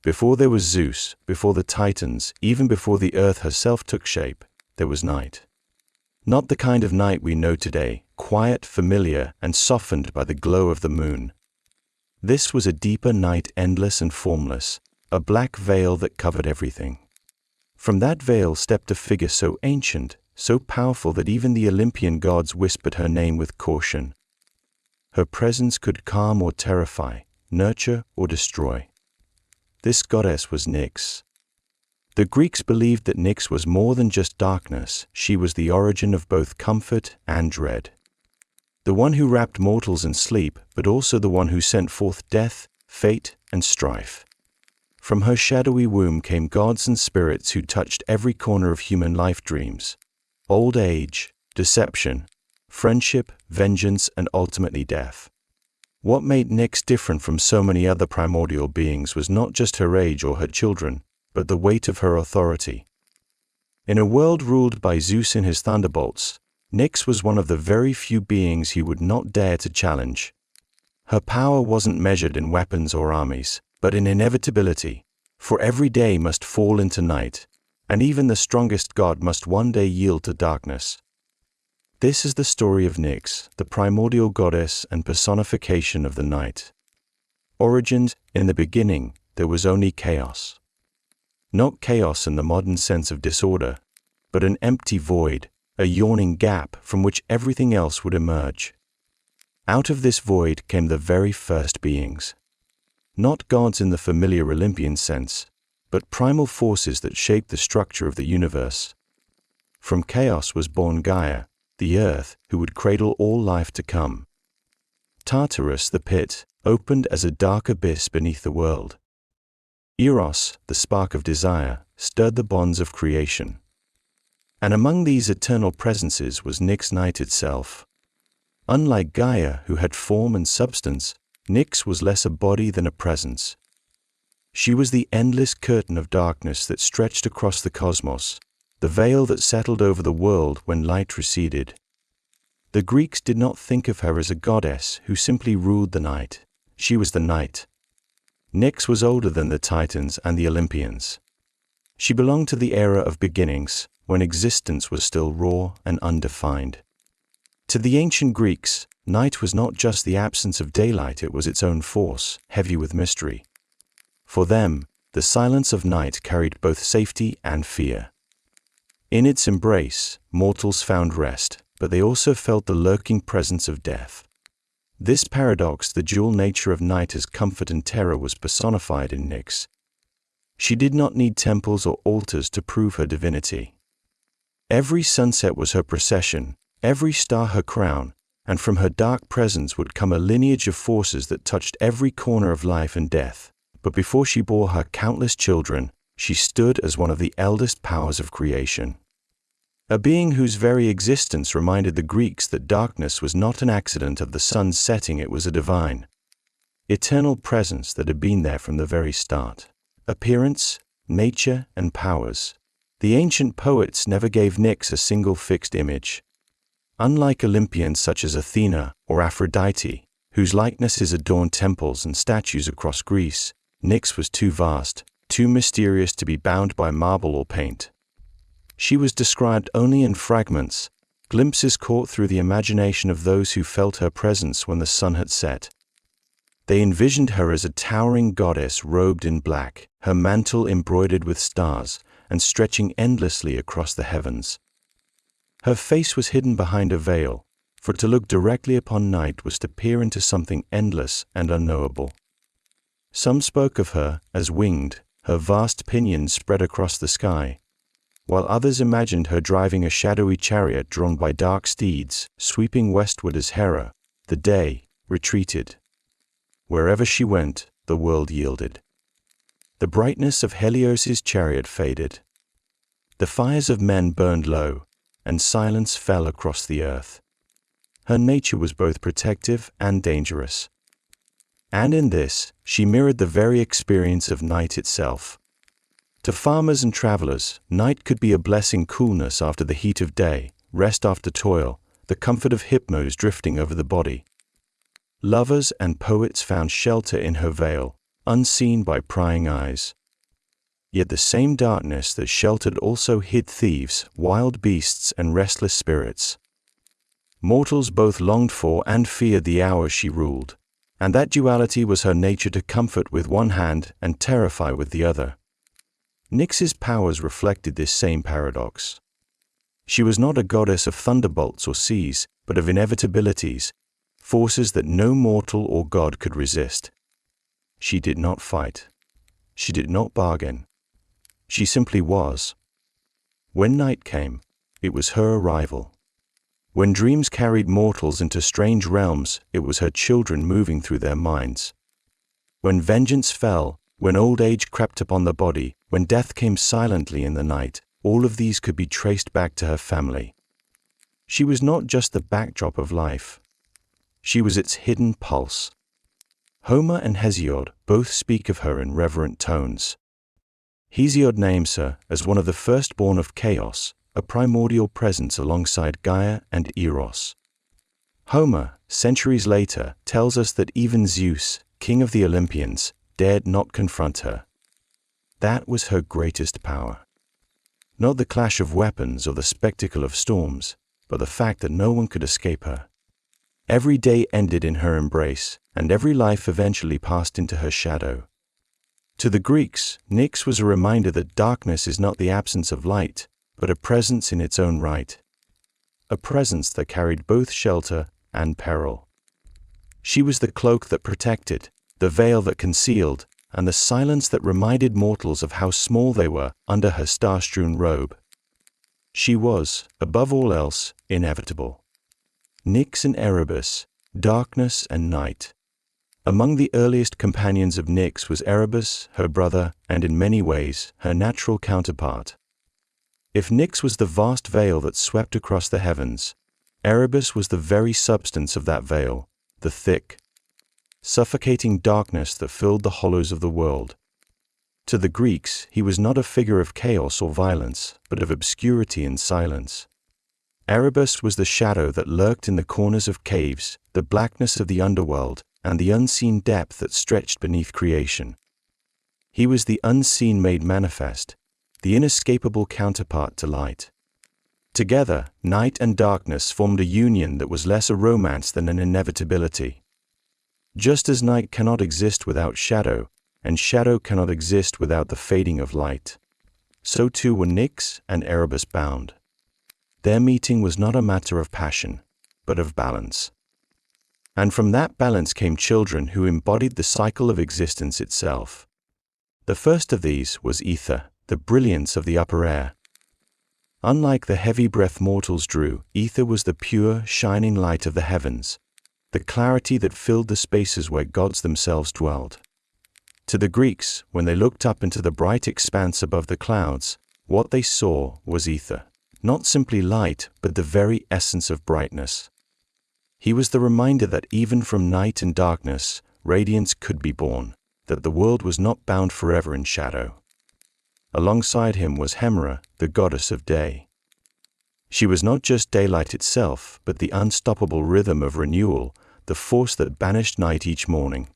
Before there was Zeus, before the Titans, even before the earth herself took shape, there was night. Not the kind of night we know today, quiet, familiar, and softened by the glow of the moon. This was a deeper night, endless and formless, a black veil that covered everything. From that veil stepped a figure so ancient, so powerful that even the Olympian gods whispered her name with caution. Her presence could calm or terrify, nurture or destroy. This goddess was Nyx. The Greeks believed that Nyx was more than just darkness. She was the origin of both comfort and dread. The one who wrapped mortals in sleep, but also the one who sent forth death, fate, and strife. From her shadowy womb came gods and spirits who touched every corner of human life dreams. Old age, deception, friendship, vengeance, and ultimately death. What made Nyx different from so many other primordial beings was not just her age or her children, but the weight of her authority. In a world ruled by Zeus in his thunderbolts, Nyx was one of the very few beings he would not dare to challenge. Her power wasn't measured in weapons or armies, but in inevitability, for every day must fall into night, and even the strongest god must one day yield to darkness. This is the story of Nyx, the primordial goddess and personification of the night. Origins: in the beginning, there was only chaos. Not chaos in the modern sense of disorder, but an empty void, a yawning gap from which everything else would emerge. Out of this void came the very first beings. Not gods in the familiar Olympian sense, but primal forces that shaped the structure of the universe. From chaos was born Gaia, the earth who would cradle all life to come. Tartarus, the pit, opened as a dark abyss beneath the world. Eros, the spark of desire, stirred the bonds of creation. And among these eternal presences was Nyx night itself. Unlike Gaia, who had form and substance, Nyx was less a body than a presence. She was the endless curtain of darkness that stretched across the cosmos, the veil that settled over the world when light receded. The Greeks did not think of her as a goddess who simply ruled the night. She was the night. Nyx was older than the Titans and the Olympians. She belonged to the era of beginnings, when existence was still raw and undefined. To the ancient Greeks, night was not just the absence of daylight, it was its own force, heavy with mystery. For them, the silence of night carried both safety and fear. In its embrace, mortals found rest, but they also felt the lurking presence of death. This paradox, the dual nature of night as comfort and terror, was personified in Nyx. She did not need temples or altars to prove her divinity. Every sunset was her procession, every star her crown, and from her dark presence would come a lineage of forces that touched every corner of life and death. But before she bore her countless children, she stood as one of the eldest powers of creation. A being whose very existence reminded the Greeks that darkness was not an accident of the sun's setting, it was a divine, eternal presence that had been there from the very start. Appearance, nature, and powers. The ancient poets never gave Nyx a single fixed image. Unlike Olympians such as Athena or Aphrodite, whose likenesses adorned temples and statues across Greece, Nyx was too vast, too mysterious to be bound by marble or paint. She was described only in fragments, glimpses caught through the imagination of those who felt her presence when the sun had set. They envisioned her as a towering goddess robed in black, her mantle embroidered with stars and stretching endlessly across the heavens. Her face was hidden behind a veil, for to look directly upon night was to peer into something endless and unknowable. Some spoke of her as winged, her vast pinions spread across the sky, while others imagined her driving a shadowy chariot drawn by dark steeds, sweeping westward as Hera, the day, retreated. Wherever she went, the world yielded. The brightness of Helios's chariot faded. The fires of men burned low, and silence fell across the earth. Her nature was both protective and dangerous. And in this, she mirrored the very experience of night itself. To farmers and travelers, night could be a blessing: coolness after the heat of day, rest after toil, the comfort of hypnos drifting over the body. Lovers and poets found shelter in her veil, unseen by prying eyes. Yet the same darkness that sheltered also hid thieves, wild beasts, and restless spirits. Mortals both longed for and feared the hour she ruled, and that duality was her nature to comfort with one hand and terrify with the other. Nyx's powers reflected this same paradox. She was not a goddess of thunderbolts or seas, but of inevitabilities, forces that no mortal or god could resist. She did not fight. She did not bargain. She simply was. When night came, it was her arrival. When dreams carried mortals into strange realms, it was her children moving through their minds. When vengeance fell, when old age crept upon the body, when death came silently in the night, all of these could be traced back to her family. She was not just the backdrop of life. She was its hidden pulse. Homer and Hesiod both speak of her in reverent tones. Hesiod names her as one of the firstborn of chaos, a primordial presence alongside Gaia and Eros. Homer, centuries later, tells us that even Zeus, king of the Olympians, dared not confront her. That was her greatest power. Not the clash of weapons or the spectacle of storms, but the fact that no one could escape her. Every day ended in her embrace, and every life eventually passed into her shadow. To the Greeks, Nyx was a reminder that darkness is not the absence of light, but a presence in its own right. A presence that carried both shelter and peril. She was the cloak that protected, the veil that concealed, and the silence that reminded mortals of how small they were under her star-strewn robe. She was, above all else, inevitable. Nyx and Erebus, darkness and night. Among the earliest companions of Nyx was Erebus, her brother, and in many ways, her natural counterpart. If Nyx was the vast veil that swept across the heavens, Erebus was the very substance of that veil, the thick, suffocating darkness that filled the hollows of the world. To the Greeks, he was not a figure of chaos or violence, but of obscurity and silence. Erebus was the shadow that lurked in the corners of caves, the blackness of the underworld, and the unseen depth that stretched beneath creation. He was the unseen made manifest, the inescapable counterpart to light. Together, night and darkness formed a union that was less a romance than an inevitability. Just as night cannot exist without shadow, and shadow cannot exist without the fading of light, so too were Nyx and Erebus bound. Their meeting was not a matter of passion, but of balance. And from that balance came children who embodied the cycle of existence itself. The first of these was ether, the brilliance of the upper air. Unlike the heavy breath mortals drew, ether was the pure, shining light of the heavens, the clarity that filled the spaces where gods themselves dwelled. To the Greeks, when they looked up into the bright expanse above the clouds, what they saw was ether, not simply light, but the very essence of brightness. He was the reminder that even from night and darkness, radiance could be born, that the world was not bound forever in shadow. Alongside him was Hemera, the goddess of day. She was not just daylight itself, but the unstoppable rhythm of renewal, the force that banished night each morning.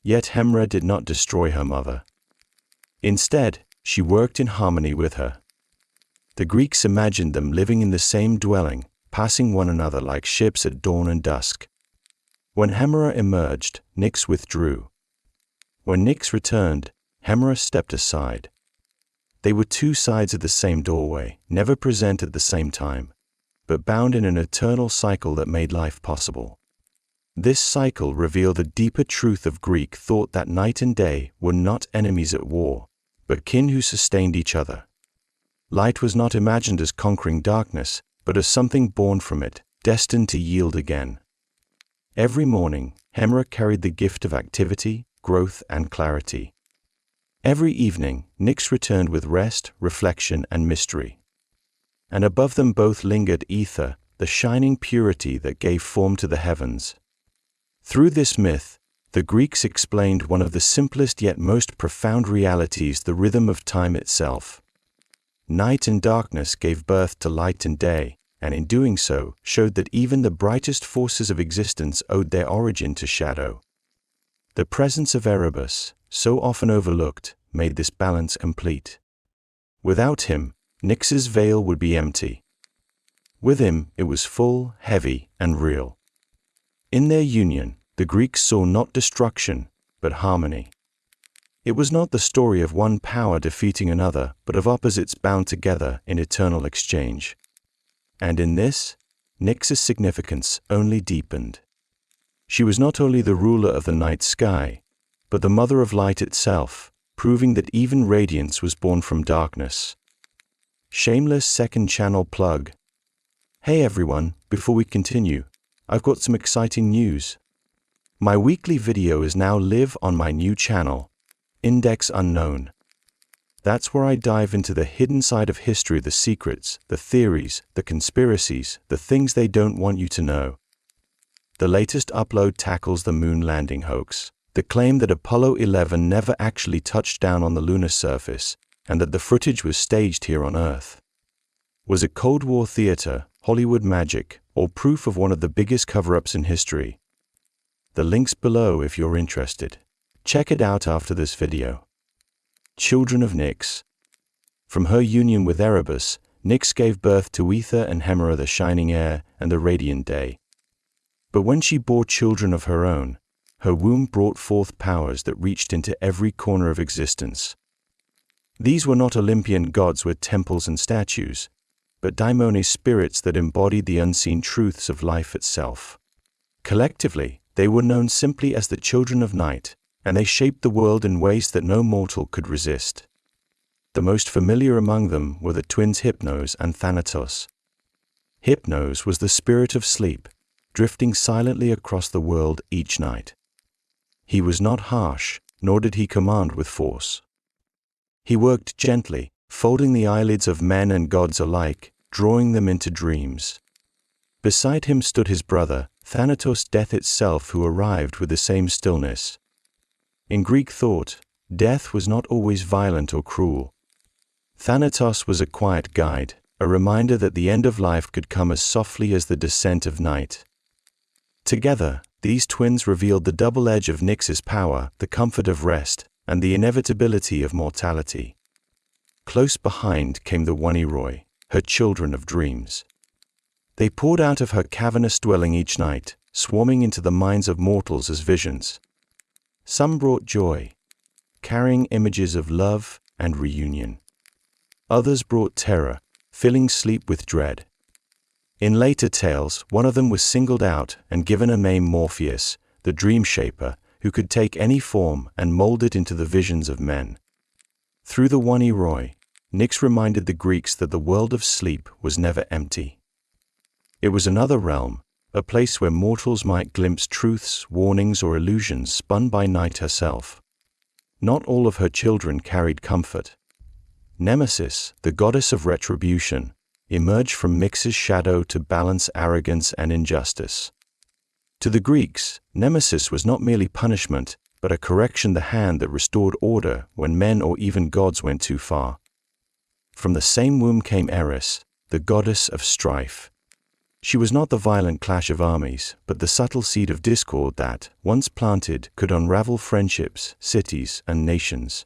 Yet Hemera did not destroy her mother. Instead, she worked in harmony with her. The Greeks imagined them living in the same dwelling, passing one another like ships at dawn and dusk. When Hemera emerged, Nyx withdrew. When Nyx returned, Hemera stepped aside. They were two sides of the same doorway, never present at the same time, but bound in an eternal cycle that made life possible. This cycle revealed a deeper truth of Greek thought that night and day were not enemies at war, but kin who sustained each other. Light was not imagined as conquering darkness, but as something born from it, destined to yield again. Every morning, Hemera carried the gift of activity, growth, and clarity. Every evening, Nyx returned with rest, reflection, and mystery. And above them both lingered ether, the shining purity that gave form to the heavens. Through this myth, the Greeks explained one of the simplest yet most profound realities, the rhythm of time itself. Night and darkness gave birth to light and day, and in doing so, showed that even the brightest forces of existence owed their origin to shadow. The presence of Erebus, so often overlooked, made this balance complete. Without him, Nyx's veil would be empty. With him, it was full, heavy, and real. In their union, the Greeks saw not destruction, but harmony. It was not the story of one power defeating another, but of opposites bound together in eternal exchange. And in this, Nyx's significance only deepened. She was not only the ruler of the night sky, but the mother of light itself, proving that even radiance was born from darkness. Shameless second channel plug. Hey everyone, before we continue, I've got some exciting news. My weekly video is now live on my new channel, Index Unknown. That's where I dive into the hidden side of history, the secrets, the theories, the conspiracies, the things they don't want you to know. The latest upload tackles the moon landing hoax, the claim that Apollo 11 never actually touched down on the lunar surface, and that the footage was staged here on Earth. Was it Cold War theater, Hollywood magic, or proof of one of the biggest cover-ups in history? The link's below if you're interested. Check it out after this video. Children of Nyx. From her union with Erebus, Nyx gave birth to Ether and Hemera, the shining air and the radiant day. But when she bore children of her own, her womb brought forth powers that reached into every corner of existence. These were not Olympian gods with temples and statues, but daimoni spirits that embodied the unseen truths of life itself. Collectively, they were known simply as the Children of Night, and they shaped the world in ways that no mortal could resist. The most familiar among them were the twins Hypnos and Thanatos. Hypnos was the spirit of sleep, drifting silently across the world each night. He was not harsh, nor did he command with force. He worked gently, folding the eyelids of men and gods alike, drawing them into dreams. Beside him stood his brother, Thanatos, death itself, who arrived with the same stillness. In Greek thought, death was not always violent or cruel. Thanatos was a quiet guide, a reminder that the end of life could come as softly as the descent of night. Together, these twins revealed the double edge of Nyx's power, the comfort of rest, and the inevitability of mortality. Close behind came the Waniroi, her children of dreams. They poured out of her cavernous dwelling each night, swarming into the minds of mortals as visions. Some brought joy, carrying images of love and reunion. Others brought terror, filling sleep with dread. In later tales, one of them was singled out and given a name, Morpheus, the dream shaper, who could take any form and mold it into the visions of men. Through the Waniroi, Nyx reminded the Greeks that the world of sleep was never empty. It was another realm, a place where mortals might glimpse truths, warnings, or illusions spun by night herself. Not all of her children carried comfort. Nemesis, the goddess of retribution, emerged from Nyx's shadow to balance arrogance and injustice. To the Greeks, Nemesis was not merely punishment, but a correction, the hand that restored order when men or even gods went too far. From the same womb came Eris, the goddess of strife. She was not the violent clash of armies, but the subtle seed of discord that, once planted, could unravel friendships, cities, and nations.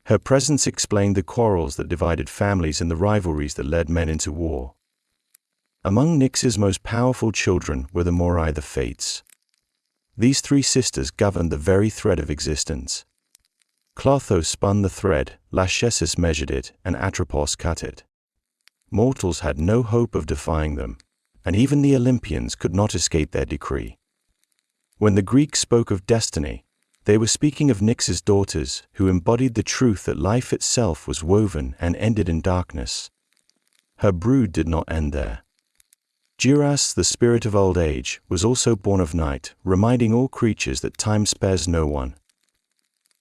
Her presence explained the quarrels that divided families and the rivalries that led men into war. Among Nyx's most powerful children were the Moirai, the Fates. These three sisters governed the very thread of existence. Clothos spun the thread, Lachesis measured it, and Atropos cut it. Mortals had no hope of defying them, and even the Olympians could not escape their decree. When the Greeks spoke of destiny, they were speaking of Nyx's daughters, who embodied the truth that life itself was woven and ended in darkness. Her brood did not end there. Duras, the spirit of old age, was also born of night, reminding all creatures that time spares no one.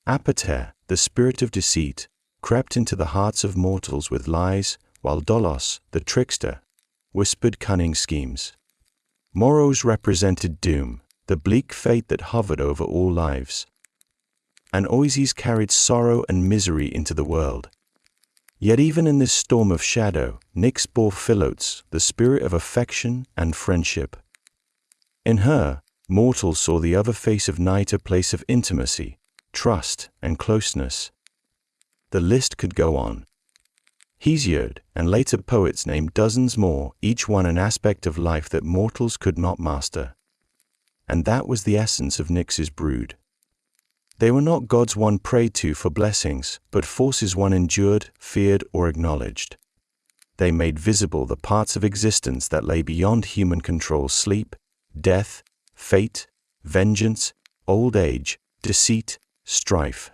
Apater, the spirit of deceit, crept into the hearts of mortals with lies, while Dolos, the trickster, whispered cunning schemes. Moros represented doom, the bleak fate that hovered over all lives. And Oases carried sorrow and misery into the world. Yet even in this storm of shadow, Nyx bore Philotes, the spirit of affection and friendship. In her, mortals saw the other face of night, a place of intimacy, trust, and closeness. The list could go on. Hesiod and later poets named dozens more, each one an aspect of life that mortals could not master. And that was the essence of Nyx's brood. They were not gods one prayed to for blessings, but forces one endured, feared, or acknowledged. They made visible the parts of existence that lay beyond human control: sleep, death, fate, vengeance, old age, deceit, strife.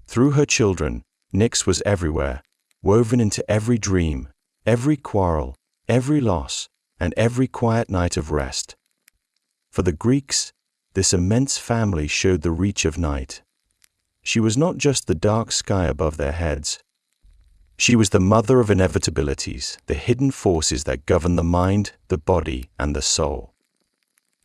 Through her children, Nyx was everywhere, woven into every dream, every quarrel, every loss, and every quiet night of rest. For the Greeks, this immense family showed the reach of night. She was not just the dark sky above their heads. She was the mother of inevitabilities, the hidden forces that govern the mind, the body, and the soul.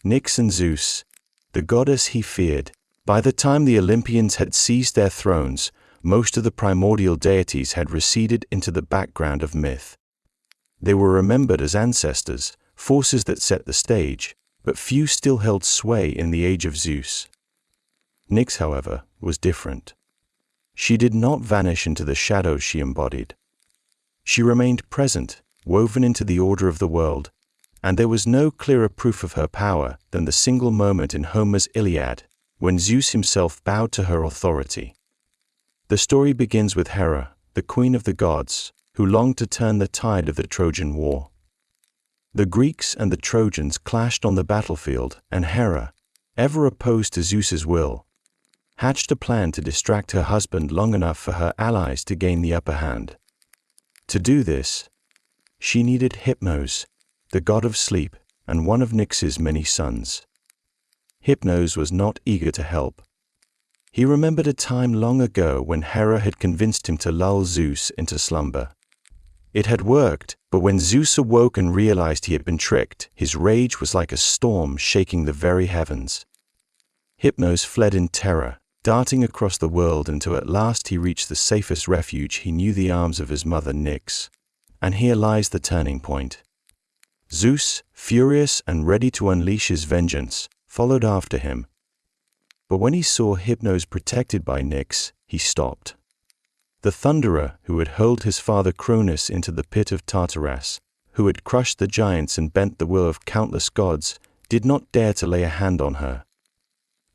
Nyx and Zeus, the goddess he feared. By the time the Olympians had seized their thrones, most of the primordial deities had receded into the background of myth. They were remembered as ancestors, forces that set the stage, but few still held sway in the age of Zeus. Nyx, however, was different. She did not vanish into the shadows she embodied. She remained present, woven into the order of the world, and there was no clearer proof of her power than the single moment in Homer's Iliad, when Zeus himself bowed to her authority. The story begins with Hera, the queen of the gods, who longed to turn the tide of the Trojan War. The Greeks and the Trojans clashed on the battlefield, and Hera, ever opposed to Zeus's will, hatched a plan to distract her husband long enough for her allies to gain the upper hand. To do this, she needed Hypnos, the god of sleep and one of Nyx's many sons. Hypnos was not eager to help. He remembered a time long ago when Hera had convinced him to lull Zeus into slumber. It had worked, but when Zeus awoke and realized he had been tricked, his rage was like a storm shaking the very heavens. Hypnos fled in terror, darting across the world until at last he reached the safest refuge he knew: the arms of his mother Nyx. And here lies the turning point. Zeus, furious and ready to unleash his vengeance, followed after him. But when he saw Hypnos protected by Nyx, he stopped. The Thunderer, who had hurled his father Cronus into the pit of Tartarus, who had crushed the giants and bent the will of countless gods, did not dare to lay a hand on her.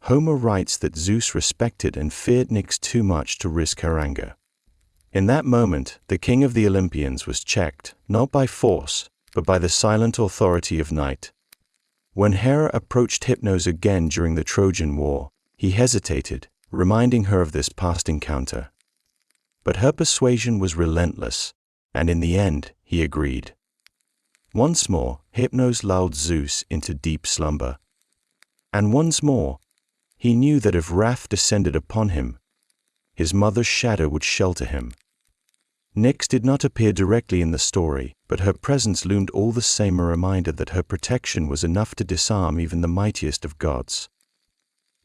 Homer writes that Zeus respected and feared Nyx too much to risk her anger. In that moment, the king of the Olympians was checked, not by force, but by the silent authority of night. When Hera approached Hypnos again during the Trojan War, he hesitated, reminding her of this past encounter. But her persuasion was relentless, and in the end, he agreed. Once more, Hypnos lulled Zeus into deep slumber. And once more, he knew that if wrath descended upon him, his mother's shadow would shelter him. Nyx did not appear directly in the story, but her presence loomed all the same, a reminder that her protection was enough to disarm even the mightiest of gods.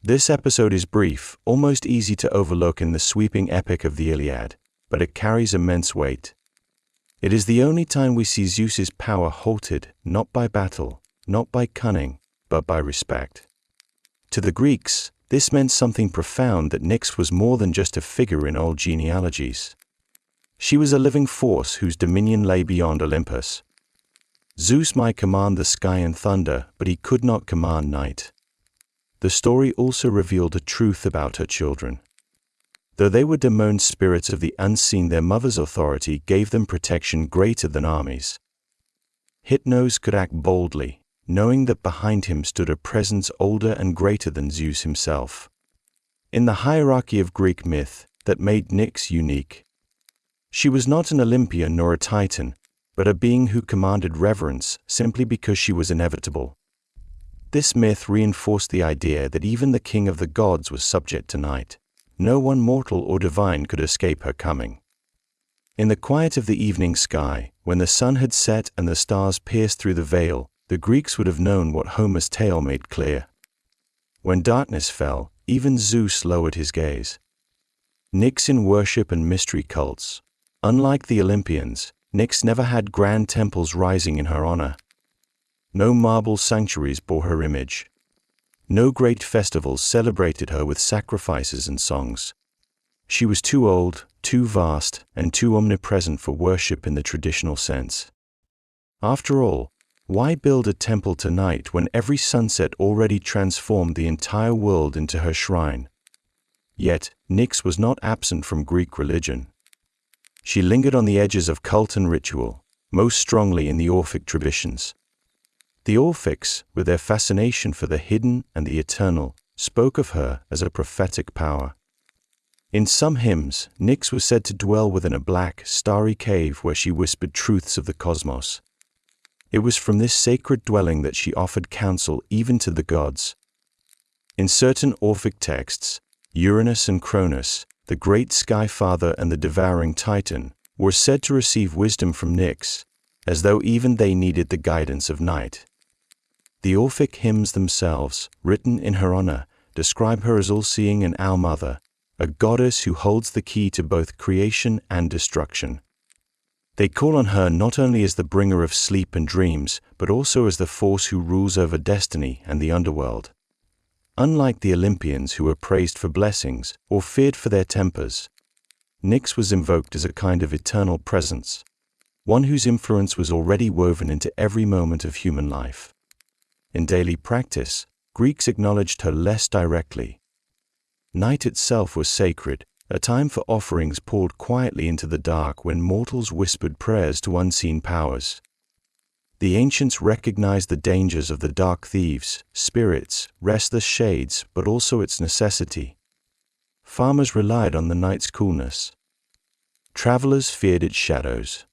This episode is brief, almost easy to overlook in the sweeping epic of the Iliad, but it carries immense weight. It is the only time we see Zeus's power halted, not by battle, not by cunning, but by respect. To the Greeks, this meant something profound: that Nyx was more than just a figure in old genealogies. She was a living force whose dominion lay beyond Olympus. Zeus might command the sky and thunder, but he could not command night. The story also revealed a truth about her children. Though they were daemon spirits of the unseen, their mother's authority gave them protection greater than armies. Hypnos could act boldly, knowing that behind him stood a presence older and greater than Zeus himself. In the hierarchy of Greek myth, that made Nyx unique. She was not an Olympian nor a Titan, but a being who commanded reverence simply because she was inevitable. This myth reinforced the idea that even the king of the gods was subject to night. No one mortal or divine could escape her coming. In the quiet of the evening sky, when the sun had set and the stars pierced through the veil, the Greeks would have known what Homer's tale made clear. When darkness fell, even Zeus lowered his gaze. Nyx in worship and mystery cults. Unlike the Olympians, Nyx never had grand temples rising in her honor. No marble sanctuaries bore her image. No great festivals celebrated her with sacrifices and songs. She was too old, too vast, and too omnipresent for worship in the traditional sense. After all, why build a temple to night when every sunset already transformed the entire world into her shrine? Yet, Nyx was not absent from Greek religion. She lingered on the edges of cult and ritual, most strongly in the Orphic traditions. The Orphics, with their fascination for the hidden and the eternal, spoke of her as a prophetic power. In some hymns, Nyx was said to dwell within a black, starry cave where she whispered truths of the cosmos. It was from this sacred dwelling that she offered counsel even to the gods. In certain Orphic texts, Uranus and Cronus, the great sky father and the devouring Titan, were said to receive wisdom from Nyx, as though even they needed the guidance of night. The Orphic hymns themselves, written in her honor, describe her as all-seeing and all-mother, a goddess who holds the key to both creation and destruction. They call on her not only as the bringer of sleep and dreams, but also as the force who rules over destiny and the underworld. Unlike the Olympians who were praised for blessings or feared for their tempers, Nyx was invoked as a kind of eternal presence, one whose influence was already woven into every moment of human life. In daily practice, Greeks acknowledged her less directly. Night itself was sacred, a time for offerings poured quietly into the dark when mortals whispered prayers to unseen powers. The ancients recognized the dangers of the dark thieves, spirits, restless shades, but also its necessity. Farmers relied on the night's coolness. Travelers feared its shadows.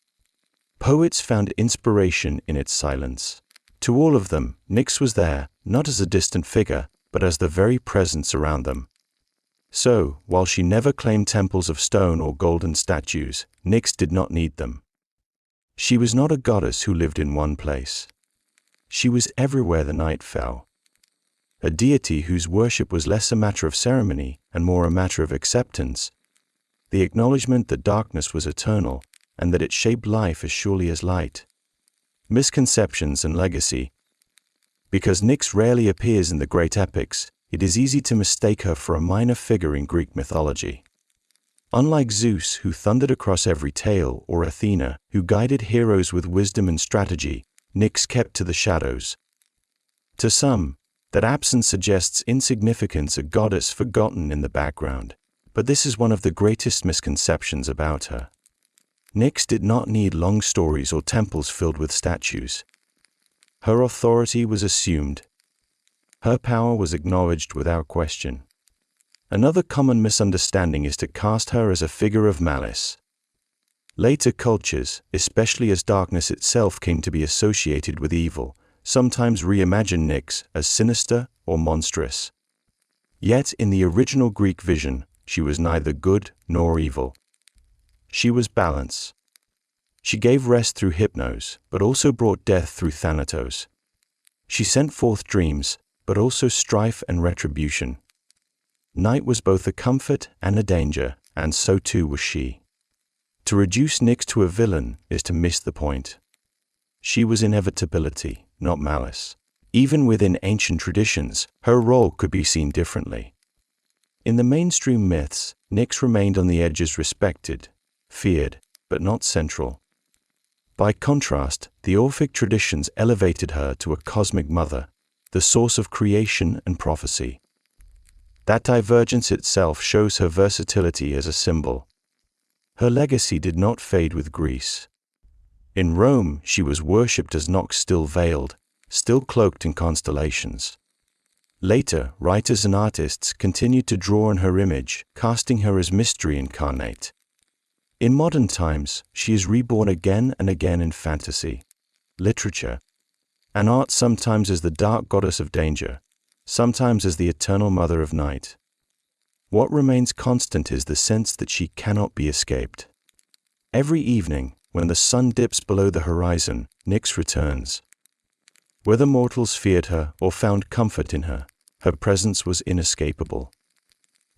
Poets found inspiration in its silence. To all of them, Nyx was there, not as a distant figure, but as the very presence around them. So, while she never claimed temples of stone or golden statues, Nyx did not need them. She was not a goddess who lived in one place. She was everywhere the night fell. A deity whose worship was less a matter of ceremony and more a matter of acceptance, the acknowledgement that darkness was eternal and that it shaped life as surely as light. Misconceptions and legacy. Because Nyx rarely appears in the great epics, it is easy to mistake her for a minor figure in Greek mythology. Unlike Zeus, who thundered across every tale, or Athena, who guided heroes with wisdom and strategy, Nyx kept to the shadows. To some, that absence suggests insignificance, a goddess forgotten in the background, but this is one of the greatest misconceptions about her. Nyx did not need long stories or temples filled with statues. Her authority was assumed. Her power was acknowledged without question. Another common misunderstanding is to cast her as a figure of malice. Later cultures, especially as darkness itself came to be associated with evil, sometimes reimagined Nyx as sinister or monstrous. Yet in the original Greek vision, she was neither good nor evil. She was balance. She gave rest through hypnose, but also brought death through thanatos. She sent forth dreams, but also strife and retribution. Night was both a comfort and a danger, and so too was she. To reduce Nyx to a villain is to miss the point. She was inevitability, not malice. Even within ancient traditions, her role could be seen differently. In the mainstream myths, Nyx remained on the edges, respected, feared, but not central. By contrast, the Orphic traditions elevated her to a cosmic mother, the source of creation and prophecy. That divergence itself shows her versatility as a symbol. Her legacy did not fade with Greece. In Rome, she was worshipped as Nox, still veiled, still cloaked in constellations. Later, writers and artists continued to draw on her image, casting her as mystery incarnate. In modern times, she is reborn again and again in fantasy, literature, and art, sometimes as the dark goddess of danger, sometimes as the eternal mother of night. What remains constant is the sense that she cannot be escaped. Every evening, when the sun dips below the horizon, Nyx returns. Whether mortals feared her or found comfort in her, her presence was inescapable.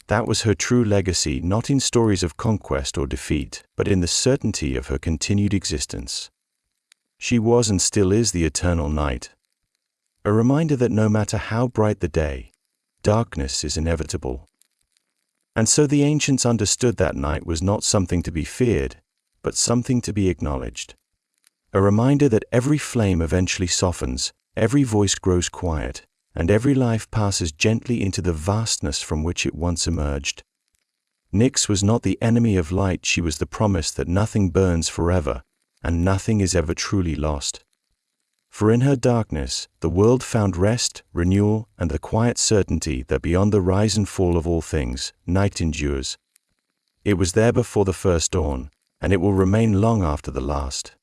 That was her true legacy, not in stories of conquest or defeat, but in the certainty of her continued existence. She was and still is the eternal night. A reminder that no matter how bright the day, darkness is inevitable. And so the ancients understood that night was not something to be feared, but something to be acknowledged. A reminder that every flame eventually softens, every voice grows quiet, and every life passes gently into the vastness from which it once emerged. Nyx was not the enemy of light, she was the promise that nothing burns forever, and nothing is ever truly lost. For in her darkness, the world found rest, renewal, and the quiet certainty that beyond the rise and fall of all things, night endures. It was there before the first dawn, and it will remain long after the last.